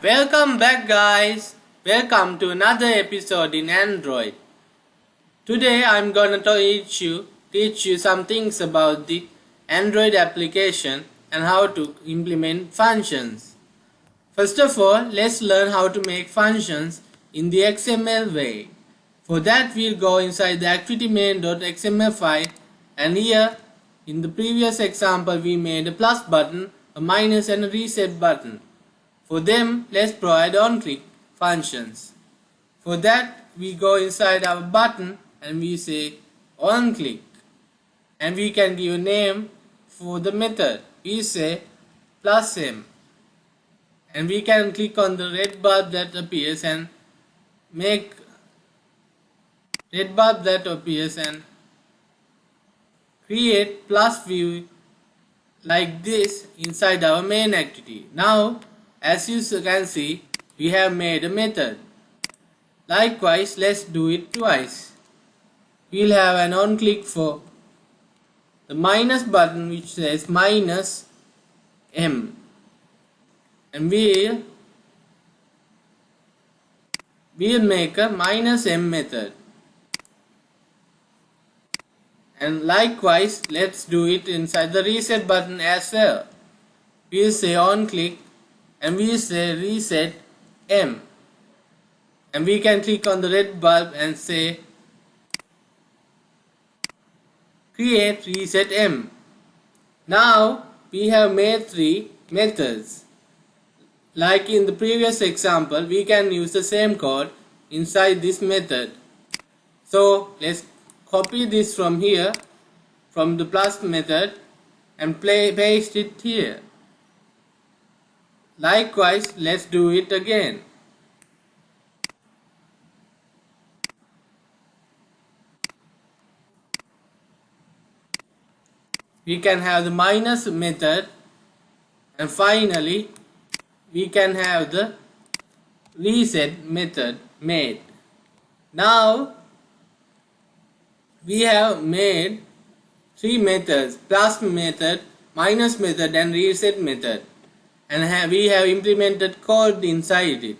Welcome back guys. Welcome to another episode in Android. Today I'm gonna teach you some things about the Android application and how to implement functions. First of all, let's learn how to make functions in the XML way. For that we'll go inside the activity main.xml file, and here in the previous example we made a plus button, a minus and a reset button. For them, let's provide on-click functions. For that, we go inside our button and we say on-click, and we can give a name for the method. We say plus m, and we can click on the red bar that appears and make create plus view like this inside our main activity. Now as you can see, we have made a method. Likewise, let's do it twice. We'll have an on click for the minus button which says minus m, and we'll make a minus m method. And likewise, let's do it inside the reset button as well. We'll say on click and we say reset m, and we can click on the red bulb and say create reset m. Now we have made 3 methods. Like in the previous example, we can use the same code inside this method. So let's copy this from here, from the plus method, and paste it here. Likewise, let's do it again. We can have the minus method, and finally we can have the reset method made. Now we have made 3 methods: plus method, minus method and reset method, and we have implemented code inside it.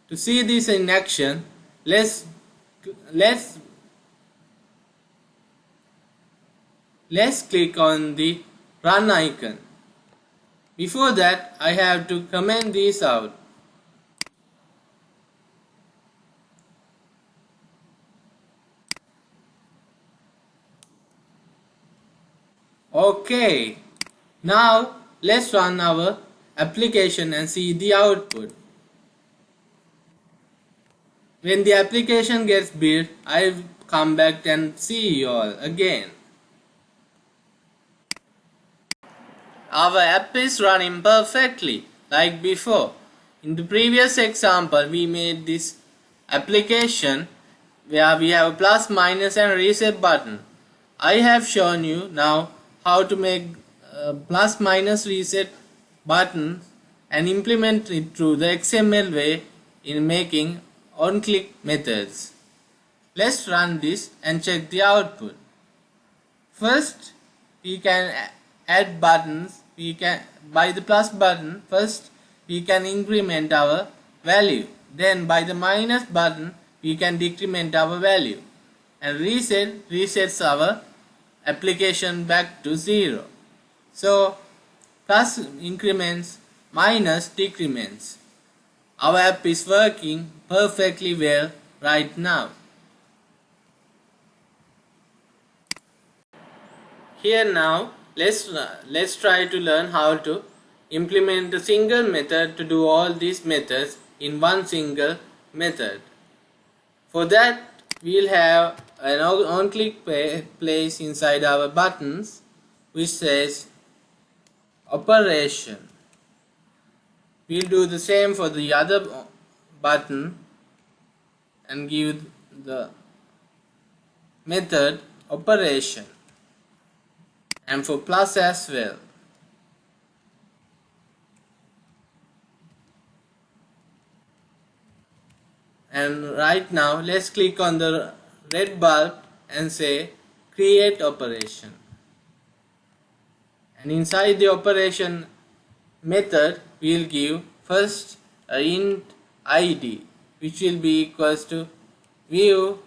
To see this in action, let's click on the run icon. Before that, I have to comment this out. Okay, now let's run our application and see the output. When the application gets built, I'll come back and see you all again. Our app is running perfectly like before. In the previous example, we made this application where we have a plus, minus and reset button. I have shown you now how to make plus, minus, reset button and implement it through the XML way in making on-click methods. Let's run this and check the output. First, we can add buttons. By the plus button, first we can increment our value. Then by the minus button, we can decrement our value. And reset resets our application back to 0. So plus increments, minus decrements. Our app is working perfectly well right now. Here now, let's try to learn how to implement a single method to do all these methods in one single method. For that, we'll have an on-click place inside our buttons which says operation. We'll do the same for the other button and give the method operation, and for plus as well. And right now let's click on the red bulb and say create operation, and inside the operation method we'll give first int id, which will be equals to view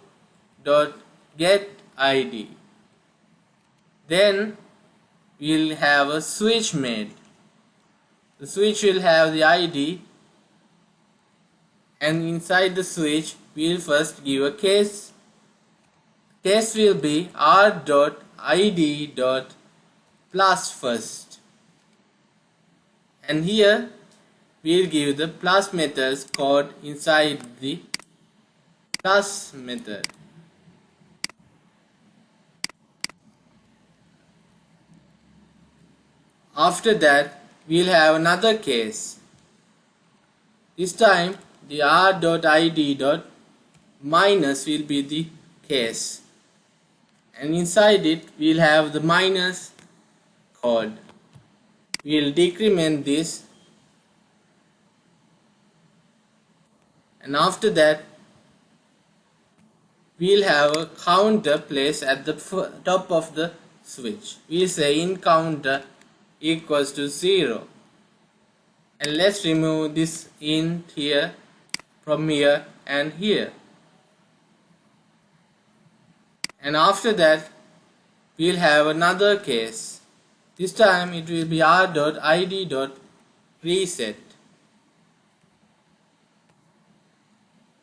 dot get id. Then we'll have a switch made. The switch will have the id, and inside the switch we'll first give a case. Case will be r.id.plus first, and here we'll give the plus method's code inside the plus method. After that we'll have another case. This time the r.id.minus will be the case, and inside it we'll have the minus code. We'll decrement this, and after that we'll have a counter placed at the top of the switch. We say int counter equals to 0, and let's remove this int here from here and here. And after that we'll have another case. This time it will be r.id.reset,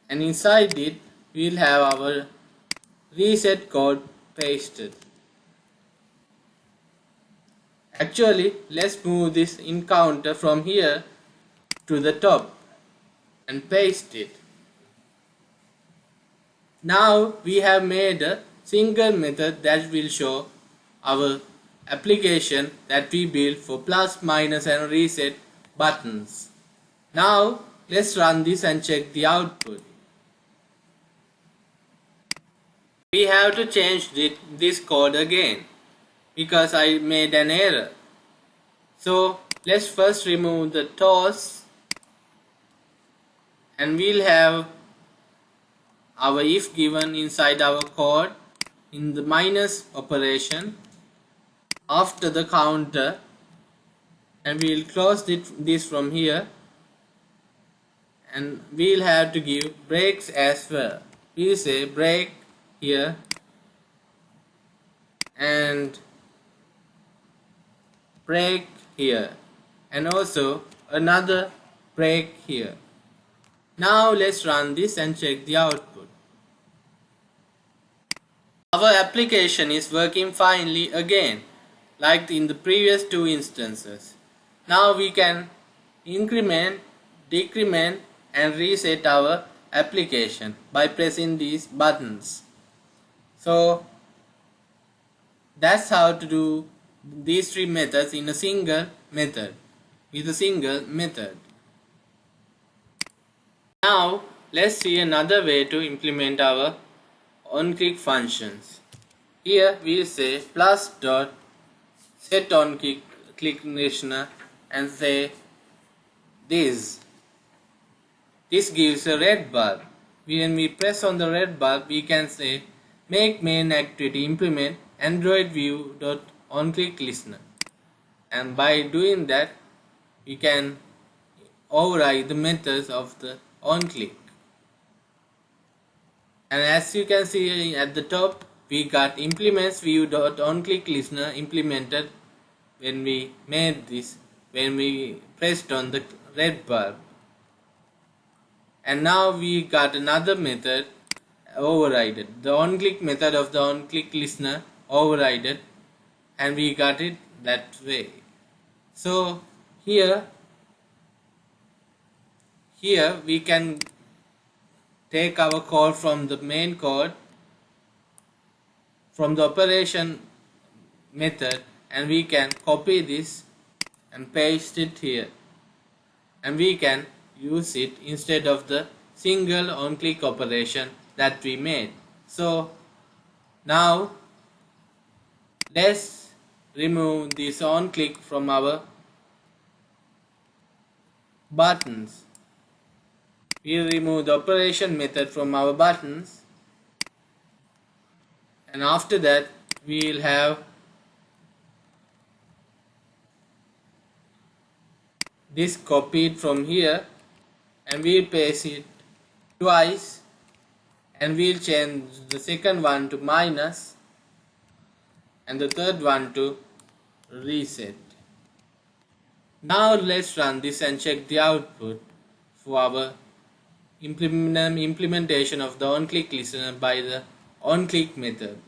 and inside it we'll have our reset code pasted. Actually, let's move this int counter from here to the top and paste it. Now we have made a single method that will show our application that we built for plus, minus and reset buttons. Now let's run this and check the output. We have to change this code again because I made an error. So let's first remove the toss, and we'll have our if given inside our code in the minus operation after the counter, and we'll close this from here, and we'll have to give breaks as well. We'll say break here and break here, and also another break here. Now let's run this and check the output. Our application is working finely again, like in the previous two instances. Now we can increment, decrement and reset our application by pressing these buttons. So that's how to do these three methods in a single method, with a single method. Now let's see another way to implement our onClick functions. Here we'll say plus dot set onClick listener and say this. This gives a red bulb. When we press on the red bulb, we can say make main activity implement Android view dot onClick listener, and by doing that we can override the methods of the onClick. And as you can see at the top, we got implements view dot onClick listener implemented when we made this, when we pressed on the red bulb. And now we got another method overridden, the onClick method of the onClick listener overridden, and we got it that way. So here we can take our code from the main code, from the operation method, and we can copy this and paste it here, and we can use it instead of the single onClick operation that we made. So now let's remove this onClick from our buttons. We'll remove the operation method from our buttons, and after that we'll have this copied from here and we'll paste it twice, and we'll change the second one to minus and the third one to reset. Now let's run this and check the output for our implementation of the on-click listener by the on-click method.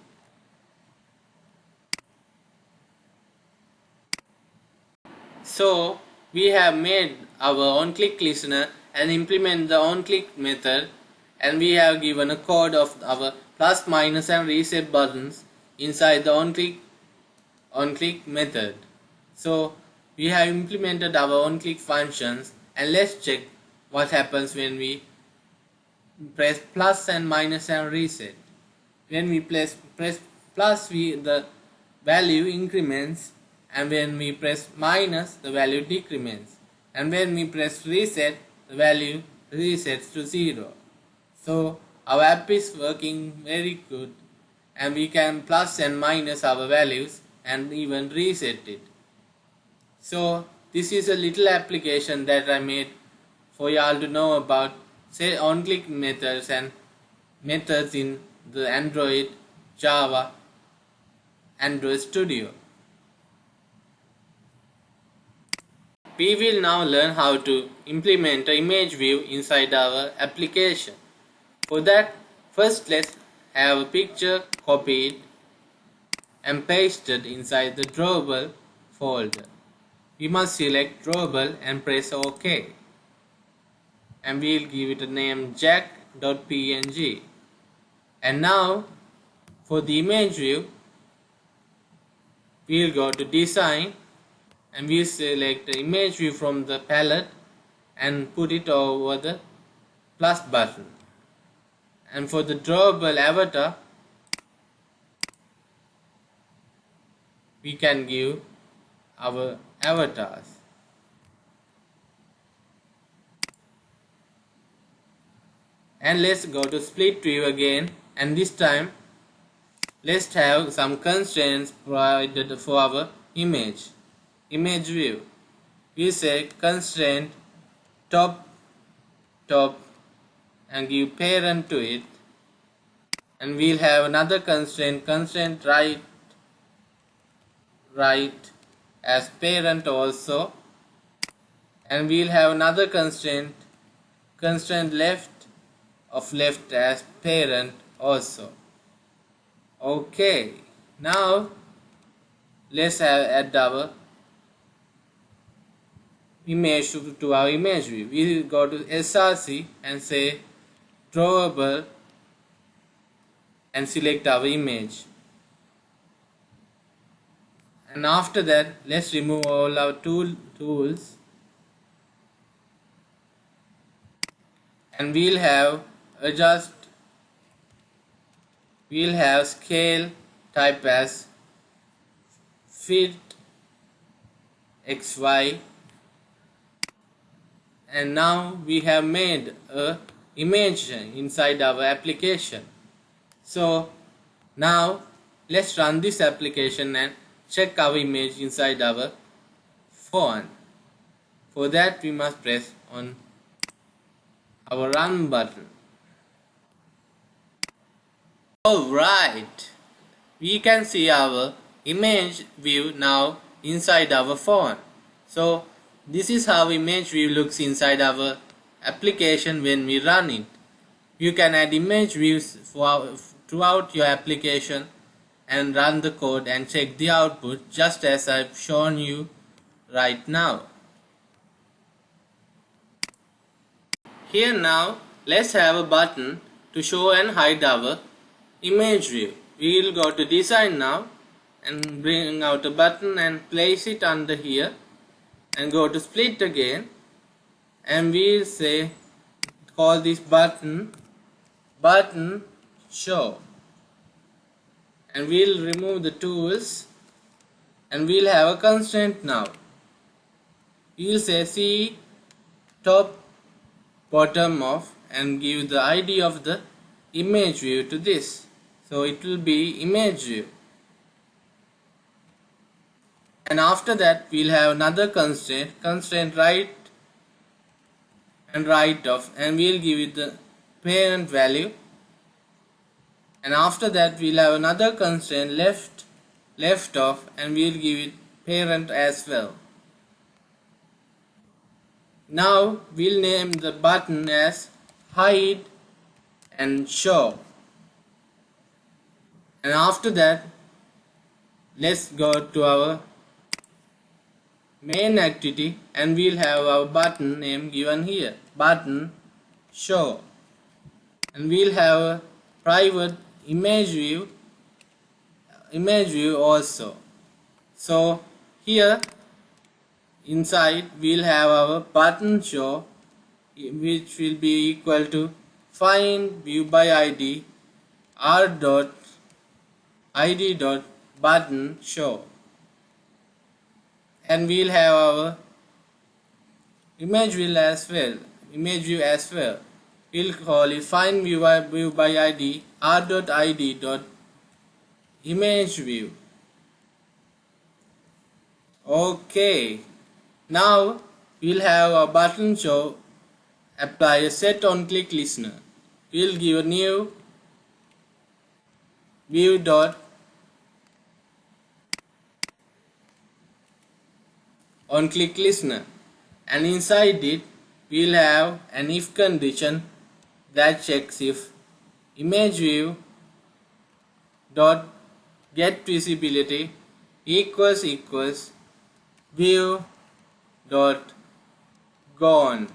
So we have made our on-click listener and implement the on-click method, and we have given a code of our plus, minus and reset buttons inside the on-click method. So we have implemented our on-click functions, and let's check what happens when we press plus and minus and reset. When we press plus, the value increments, and when we press minus, the value decrements, and when we press reset, the value resets to 0. So our app is working very good, and we can plus and minus our values and even reset it. So this is a little application that I made for y'all to know about, say, on-click methods and methods in the Android Java Android Studio. We will now learn how to implement an image view inside our application. For that, first let's have a picture copied and pasted inside the drawable folder. We must select drawable and press OK. And we'll give it a name jack.png. And now for the image view, we'll go to design and we'll select the image view from the palette and put it over the plus button. And for the drawable avatar, we can give our avatars. And let's go to split view again, and this time let's have some constraints provided for our image view. We say constraint top and give parent to it, and we'll have another constraint right as parent also, and we'll have another constraint left as parent also. Okay, now let's add our image to our image view. We will go to src and say drawable and select our image. And after that, let's remove all our tools, and we'll have scale type as fit xy, and now we have made a image inside our application. So now let's run this application and check our image inside our phone. For that, we must press on our run button. Alright, we can see our image view now inside our phone. So this is how image view looks inside our application when we run it. You can add image views throughout your application and run the code and check the output just as I've shown you right now. Here now, let's have a button to show and hide our image view. We will go to design now and bring out a button and place it under here, and go to split again, and we'll say call this button show, and we'll remove the tools, and we'll have a constraint now. We'll say see top bottom of and give the ID of the image view to this, so it will be image view. And after that, we'll have another constraint right and right of, and we'll give it the parent value, and after that we'll have another constraint left of, and we'll give it parent as well. Now we'll name the button as hide and show, and after that let's go to our main activity, and we'll have our button name given here, button show, and we'll have a private image view also. So here inside we'll have our button show, which will be equal to find view by id r dot id dot button show, and we'll have our image view as well. We'll call it find view by id r dot id dot image view. Okay, now we'll have a button show apply a set on click listener. We'll give a new view dot on click listener, and inside it we'll have an if condition that checks if image view dot get visibility equals view dot gone,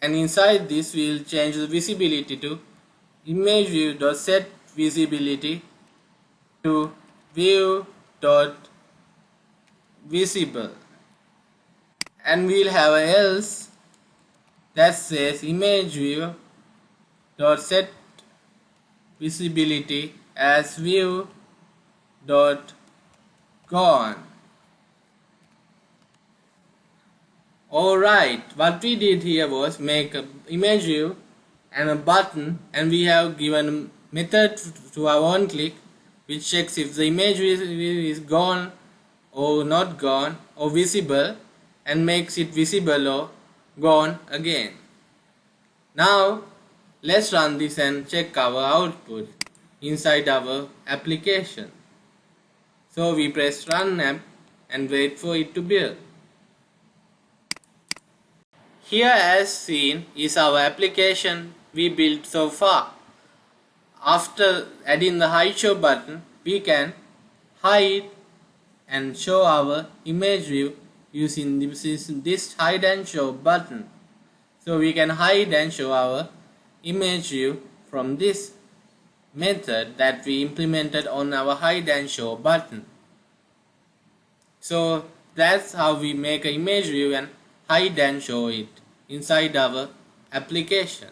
and inside this we'll change the visibility to image view dot set visibility to view dot visible, and we'll have a else that says image view dot set visibility as view dot gone. Alright, what we did here was make a image view and a button, and we have given a method to our on click which checks if the image view is gone or not gone or visible, and makes it visible or gone again. Now let's run this and check our output inside our application. So we press run app and wait for it to build. Here as seen is our application we built so far. After adding the hide show button, we can hide and show our image view using this hide and show button. So we can hide and show our image view from this method that we implemented on our hide and show button. So that's how we make an image view and hide and show it inside our application.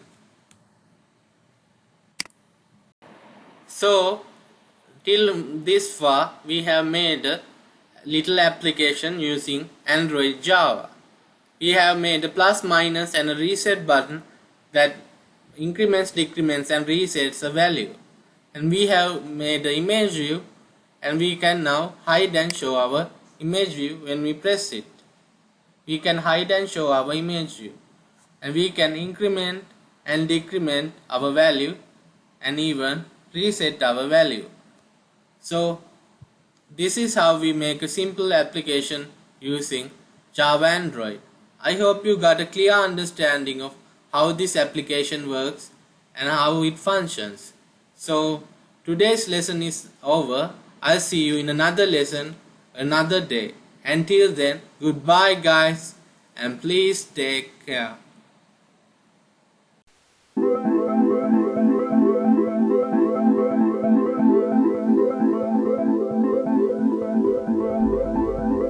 So till this far we have made a little application using Android Java. We have made a plus minus and a reset button that increments, decrements and resets a value. And we have made the image view, and we can now hide and show our image view when we press it. We can hide and show our image view, and we can increment and decrement our value and even reset our value. So this is how we make a simple application using Java Android. I hope you got a clear understanding of how this application works and how it functions. So today's lesson is over. I'll see you in another lesson another day. Until then, goodbye guys, and please take care.